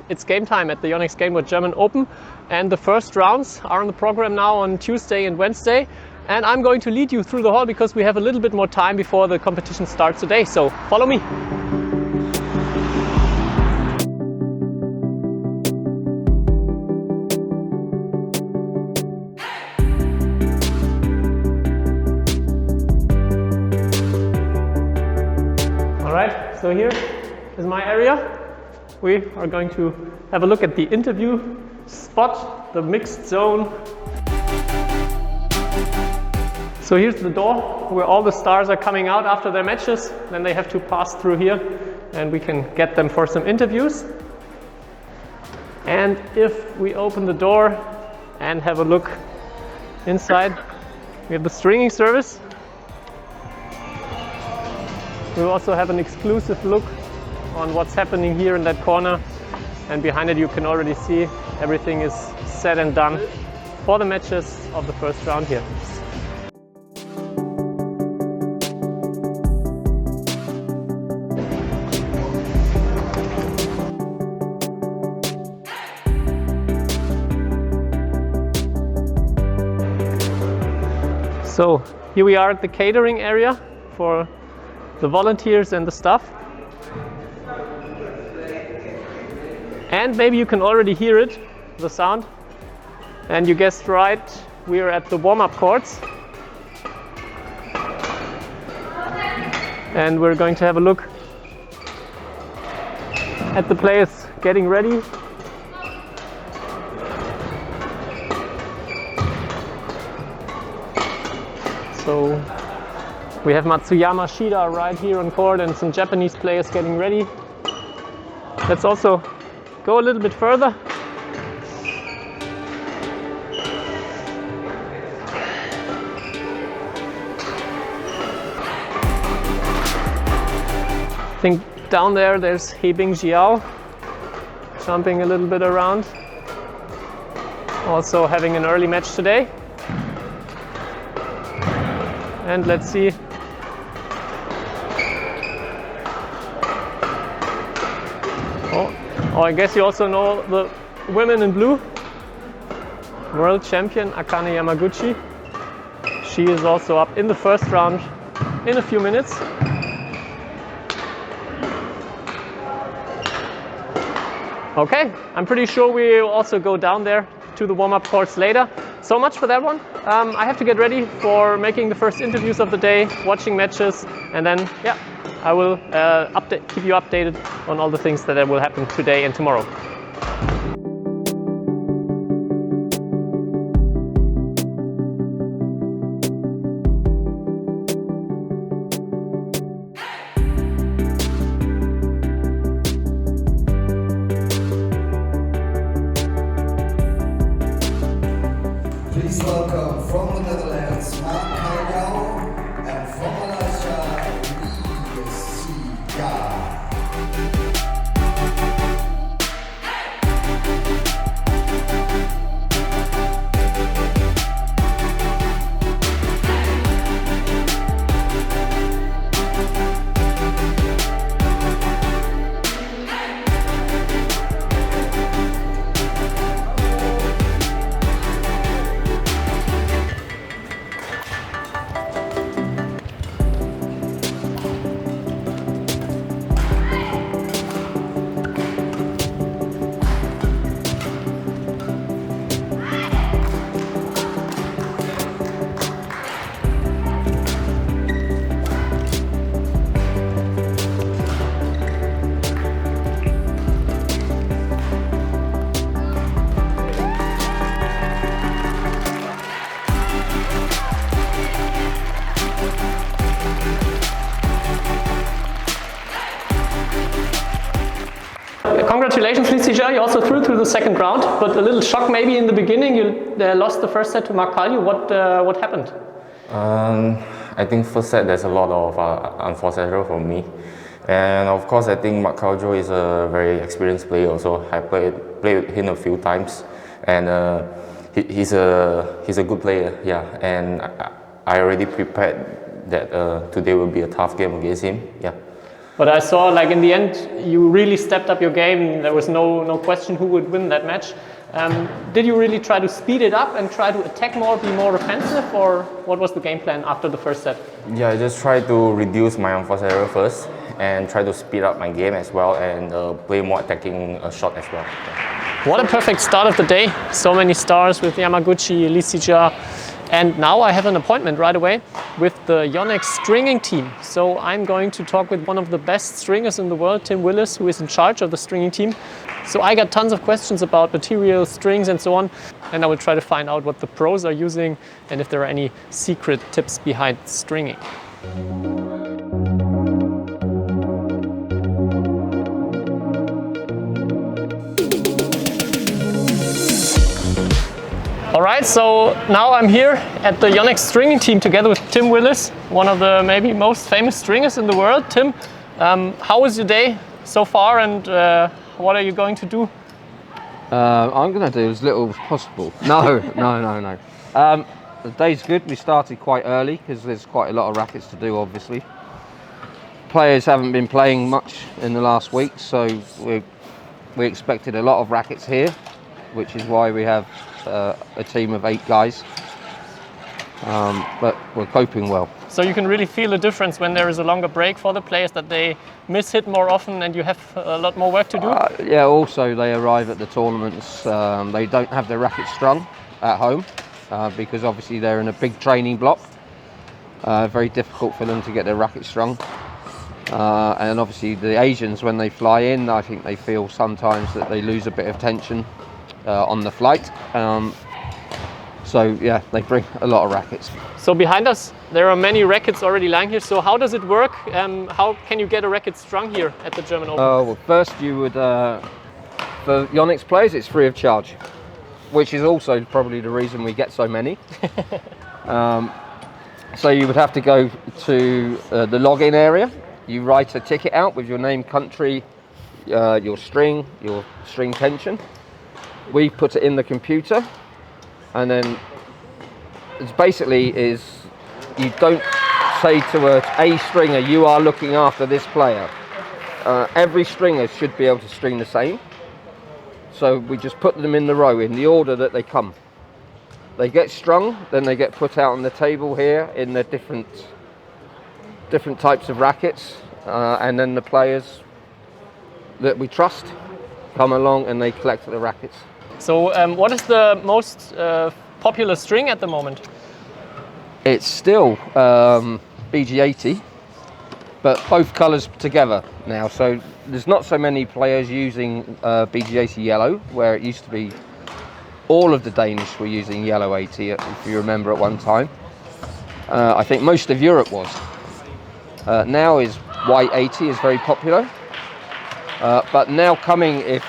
It's game time at the Yonex Gameboard German Open, and the first rounds are on the program now on Tuesday and Wednesday. And I'm going to lead you through the hall because we have a little bit more time before the competition starts today. So follow me. All right, so here is my area. We are going to have a look at the interview spot, the mixed zone. So here's the door where all the stars are coming out after their matches. Then they have to pass through here and we can get them for some interviews. And if we open the door and have a look inside, we have the stringing service. We'll also have an exclusive look on what's happening here in that corner, and behind it you can already see everything is set and done for the matches of the first round here. So here we are at the catering area for the volunteers and the staff. And maybe you can already hear it, the sound. And you guessed right, we are at the warm-up courts. And we're going to have a look at the players getting ready. So we have Matsuyama Shida right here on court and some Japanese players getting ready. Let's also go a little bit further. I think down there's Hebing Jiao jumping a little bit around. Also having an early match today. And let's see. Oh, I guess you also know the women in blue. World champion Akane Yamaguchi. She is also up in the first round in a few minutes. Okay, I'm pretty sure we'll also go down there to the warm-up courts later. So much for that one. I have to get ready for making the first interviews of the day, watching matches, and then, yeah, I will keep you updated on all the things that will happen today and tomorrow. Please welcome from the Netherlands, and from Malaysia, Zii Jia. Congratulations, Zii Jia. You also through the second round, but a little shock maybe in the beginning. You lost the first set to Mark Kalju. What happened? I think first set there's a lot of unforced error for me, and of course I think Mark Kalju is a very experienced player. Also, I played with him a few times, and he's a good player. Yeah, and I already prepared that today will be a tough game against him. Yeah. But I saw, like, in the end, you really stepped up your game. There was no question who would win that match. Did you really try to speed it up and try to attack more, be more offensive, or what was the game plan after the first set? Yeah, I just tried to reduce my unforced error first and try to speed up my game as well and play more attacking shot as well. What a perfect start of the day. So many stars with Yamaguchi, Zii Jia. And now I have an appointment right away with the Yonex stringing team. So I'm going to talk with one of the best stringers in the world, Tim Willis, who is in charge of the stringing team. So I got tons of questions about material, strings and so on. And I will try to find out what the pros are using and if there are any secret tips behind stringing. All right, so now I'm here at the Yonex stringing team together with Tim Willis, one of the maybe most famous stringers in the world. Tim, how was your day so far, and what are you going to do? I'm going to do as little as possible. No. The day's good. We started quite early because there's quite a lot of rackets to do, obviously. Players haven't been playing much in the last week, so we expected a lot of rackets here, which is why we have a team of 8 guys, but we're coping well. So you can really feel a difference when there is a longer break for the players, that they miss hit more often and you have a lot more work to do? Yeah, also they arrive at the tournaments, they don't have their racket strung at home because obviously they're in a big training block. Very difficult for them to get their racket strung. And obviously the Asians, when they fly in, I think they feel sometimes that they lose a bit of tension on the flight. So yeah, they bring a lot of rackets. So behind us there are many rackets already lying here. So how does it work? How can you get a racket strung here at the German Open? Well, first you would, for Yonex players, it's free of charge, which is also probably the reason we get so many. So you would have to go to the login area. You write a ticket out with your name, country, your string tension. We put it in the computer, and then it basically is, you don't say to a stringer, you are looking after this player. Every stringer should be able to string the same. So we just put them in the row in the order that they come. They get strung, then they get put out on the table here in the different types of rackets, and then the players that we trust come along and they collect the rackets. So what is the most popular string at the moment? It's still BG80, but both colours together now. So there's not so many players using BG80 yellow, where it used to be all of the Danish were using yellow 80, if you remember at one time. I think most of Europe was. Now is white 80 is very popular. But now coming, if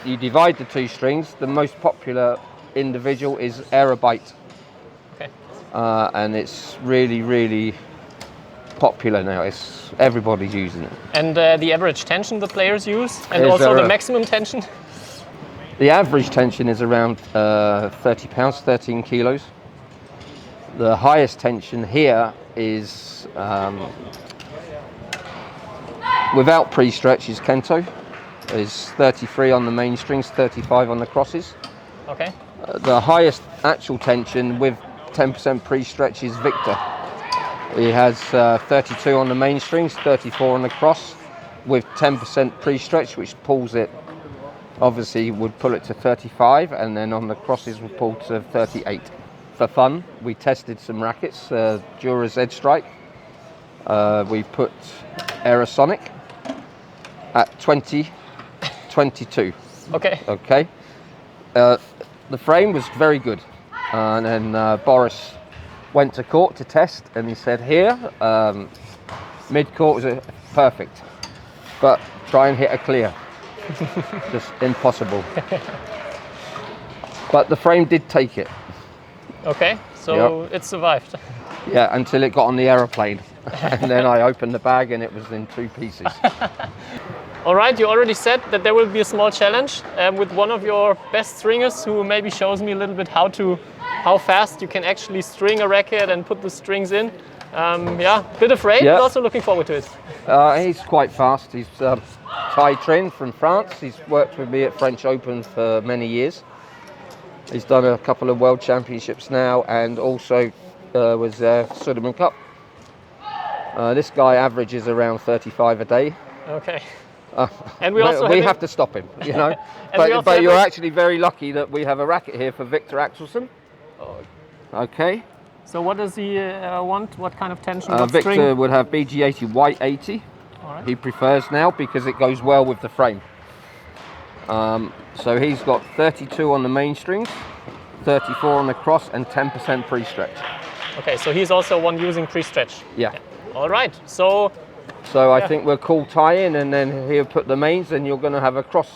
you divide the 2 strings, the most popular individual is Aerobyte. Okay. And it's really, really popular now. Everybody's using it. And the average tension the players use, and also the maximum tension? The average tension is around 30 pounds, 13 kilos. The highest tension here is without pre-stretch is Kento. Is 33 on the main strings, 35 on the crosses. Okay. The highest actual tension with 10% pre-stretch is Victor. He has 32 on the main strings, 34 on the cross, with 10% pre-stretch, which pulls it, obviously would pull it to 35, and then on the crosses would pull to 38. For fun, we tested some rackets, Jura Z Strike. We put Aerosonic at 22. Okay. The frame was very good, and then Boris went to court to test, and he said here mid-court was perfect, but try and hit a clear. Just impossible. But the frame did take it. Okay, so yep. It survived. Yeah, until it got on the aeroplane. And then I opened the bag and it was in 2 pieces. All right, you already said that there will be a small challenge with one of your best stringers, who maybe shows me a little bit how fast you can actually string a racket and put the strings in. Yeah, bit afraid, Yeah. but also looking forward to it. He's quite fast. He's Thai trained from France. He's worked with me at French Open for many years. He's done a couple of World Championships now, and also was Sudirman Cup. This guy averages around 35 a day. Okay. And we also have to stop him, you know. we also but have you're a- actually very lucky that we have a racket here for Victor Axelsen. Okay. So what does he want? What kind of tension? What Victor string? would have BG80 white 80. All right. He prefers now because it goes well with the frame. So he's got 32 on the main strings, 34 on the cross, and 10% pre-stretch. Okay, so he's also one using pre-stretch. Yeah. All right. So I think we'll call tie in, and then he'll put the mains, and you're going to have a cross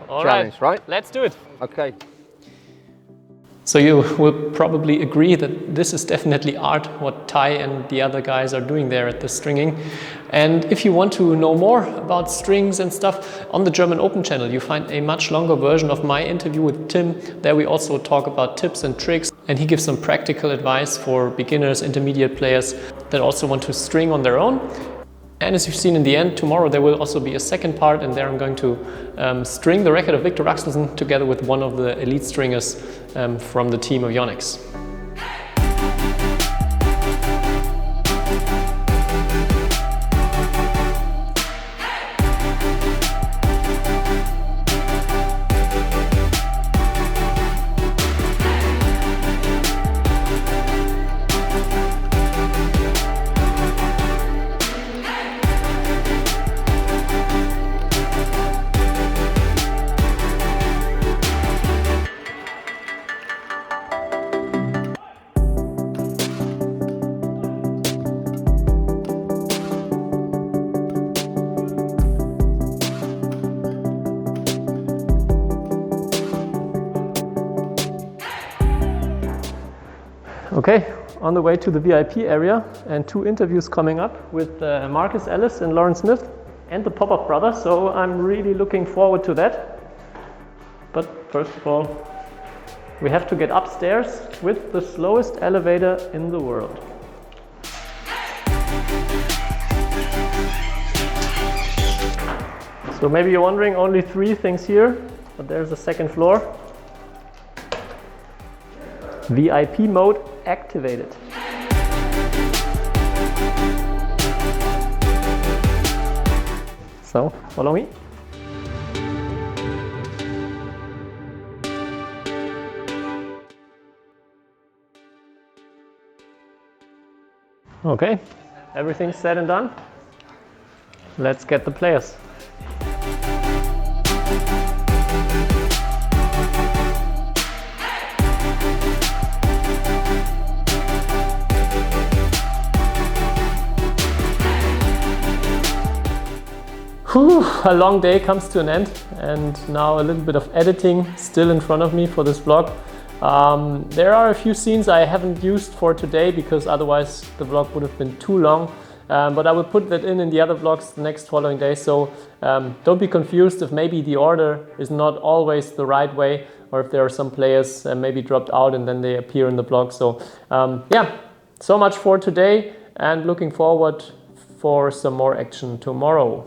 all challenge, right? Let's do it. Okay. So you will probably agree that this is definitely art, what Ty and the other guys are doing there at the stringing. And if you want to know more about strings and stuff, on the German Open channel you find a much longer version of my interview with Tim. There we also talk about tips and tricks, and he gives some practical advice for beginners, intermediate players that also want to string on their own. And as you've seen in the end, tomorrow there will also be a second part, and there I'm going to string the record of Victor Axelsen together with one of the elite stringers from the team of Yonex. Okay, on the way to the VIP area, and 2 interviews coming up with Marcus Ellis and Lauren Smith and the Pop-Up Brothers, so I'm really looking forward to that. But first of all, we have to get upstairs with the slowest elevator in the world. So maybe you're wondering, only 3 things here, but there's a second floor. VIP mode activated. So, follow me. Okay, everything's said and done. Let's get the players. Whew, a long day comes to an end, and now a little bit of editing still in front of me for this vlog. There are a few scenes I haven't used for today because otherwise the vlog would have been too long, but I will put that in the other vlogs the next following day, so don't be confused if maybe the order is not always the right way, or if there are some players maybe dropped out and then they appear in the vlog. So yeah, so much for today, and looking forward for some more action tomorrow.